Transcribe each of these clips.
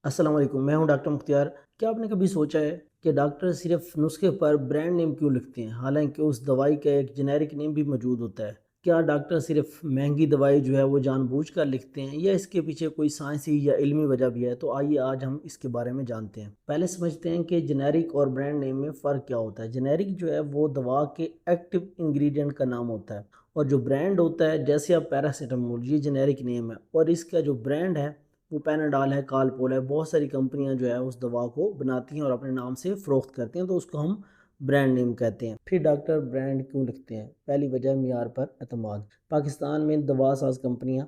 السلام علیکم، میں ہوں ڈاکٹر مختار۔ کیا آپ نے کبھی سوچا ہے کہ ڈاکٹر صرف نسخے پر برانڈ نیم کیوں لکھتے ہیں، حالانکہ اس دوائی کا ایک جنیرک نیم بھی موجود ہوتا ہے؟ کیا ڈاکٹر صرف مہنگی دوائی جو ہے وہ جان بوجھ کر لکھتے ہیں، یا اس کے پیچھے کوئی سائنسی یا علمی وجہ بھی ہے؟ تو آئیے آج ہم اس کے بارے میں جانتے ہیں۔ پہلے سمجھتے ہیں کہ جنیرک اور برانڈ نیم میں فرق کیا ہوتا ہے۔ جنیرک جو ہے وہ دوا کے ایکٹیو انگریڈینٹ کا نام ہوتا ہے، اور جو برانڈ ہوتا ہے، جیسے اب پیراسیٹامول، یہ جنیرک نیم ہے، اور اس کا جو برانڈ ہے وہ پیناڈال ہے، کالپول ہے۔ بہت ساری کمپنیاں جو ہے اس دوا کو بناتی ہیں اور اپنے نام سے فروخت کرتے ہیں، تو اس کو ہم برانڈ نیم کہتے ہیں۔ پھر ڈاکٹر برانڈ کیوں لکھتے ہیں؟ پہلی وجہ معیار پر اعتماد۔ پاکستان میں دوا ساز کمپنیاں،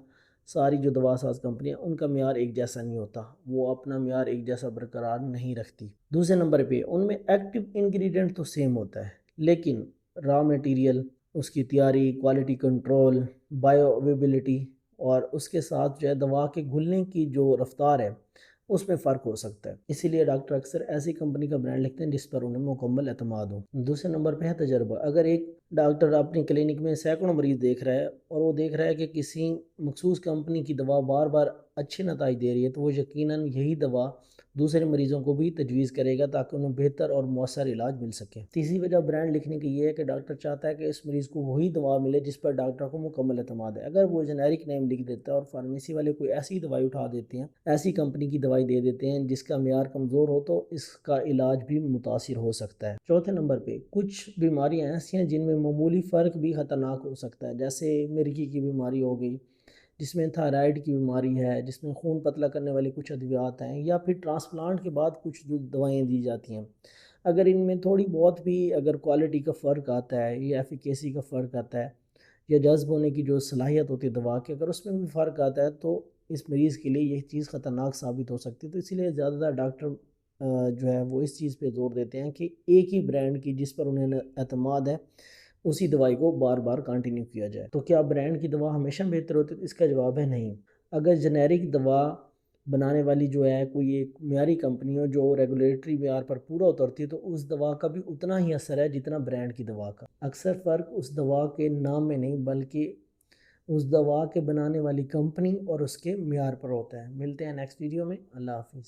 ساری جو دوا ساز کمپنیاں، ان کا معیار ایک جیسا نہیں ہوتا، وہ اپنا معیار ایک جیسا برقرار نہیں رکھتی۔ دوسرے نمبر پہ ان میں ایکٹیو انگریڈینٹ تو سیم ہوتا ہے، لیکن را میٹیریل، اس کی تیاری، کوالٹی کنٹرول، بائیو اویلیبلٹی، اور اس کے ساتھ جو ہے دوا کے گھلنے کی جو رفتار ہے اس میں فرق ہو سکتا ہے۔ اسی لیے ڈاکٹر اکثر ایسی کمپنی کا برانڈ لکھتے ہیں جس پر انہیں مکمل اعتماد ہو۔ دوسرے نمبر پہ ہے تجربہ۔ اگر ایک ڈاکٹر اپنی کلینک میں سینکڑوں مریض دیکھ رہا ہے، اور وہ دیکھ رہا ہے کہ کسی مخصوص کمپنی کی دوا بار بار اچھے نتائج دے رہی ہے، تو وہ یقیناً یہی دوا دوسرے مریضوں کو بھی تجویز کرے گا تاکہ انہیں بہتر اور مؤثر علاج مل سکے۔ تیسری وجہ برانڈ لکھنے کی یہ ہے کہ ڈاکٹر چاہتا ہے کہ اس مریض کو وہی دوا ملے جس پر ڈاکٹر کو مکمل اعتماد ہے۔ اگر وہ جنیرک نیم لکھ دیتا ہے اور فارمیسی والے کوئی ایسی دوائی اٹھا دیتے ہیں، ایسی کمپنی کی دوائی دے دیتے ہیں جس کا معیار کمزور ہو، تو اس کا علاج بھی متاثر ہو سکتا ہے۔ چوتھے نمبر پہ کچھ بیماریاں ایسی ہیں جن میں معمولی فرق بھی خطرناک ہو سکتا ہے، جیسے مرگی کی بیماری ہو گئی، جس میں تھائرائیڈ کی بیماری ہے، جس میں خون پتلا کرنے والی کچھ ادویات ہیں، یا پھر ٹرانسپلانٹ کے بعد کچھ جو دوائیں دی جاتی ہیں۔ اگر ان میں تھوڑی بہت بھی اگر کوالٹی کا فرق آتا ہے یا ایفیکیسی کا فرق آتا ہے، یا جذب ہونے کی جو صلاحیت ہوتی ہے دوا کی، اگر اس میں بھی فرق آتا ہے، تو اس مریض کے لیے یہ چیز خطرناک ثابت ہو سکتی ہے۔ تو اسی لیے زیادہ تر ڈاکٹر جو ہے وہ اس چیز پہ زور دیتے ہیں کہ ایک ہی برانڈ کی جس پر انہیں اعتماد ہے، اسی دوائی کو بار بار کنٹینیو کیا جائے۔ تو کیا برانڈ کی دوا ہمیشہ بہتر ہوتی ہے؟ اس کا جواب ہے نہیں۔ اگر جنیرک دوا بنانے والی جو ہے کوئی ایک معیاری کمپنی ہو جو ریگولیٹری معیار پر پورا اترتی ہے، تو اس دوا کا بھی اتنا ہی اثر ہے جتنا برانڈ کی دوا کا۔ اکثر فرق اس دوا کے نام میں نہیں، بلکہ اس دوا کے بنانے والی کمپنی اور اس کے معیار پر ہوتا ہے۔ ملتے ہیں نیکسٹ ویڈیو میں۔ اللہ حافظ۔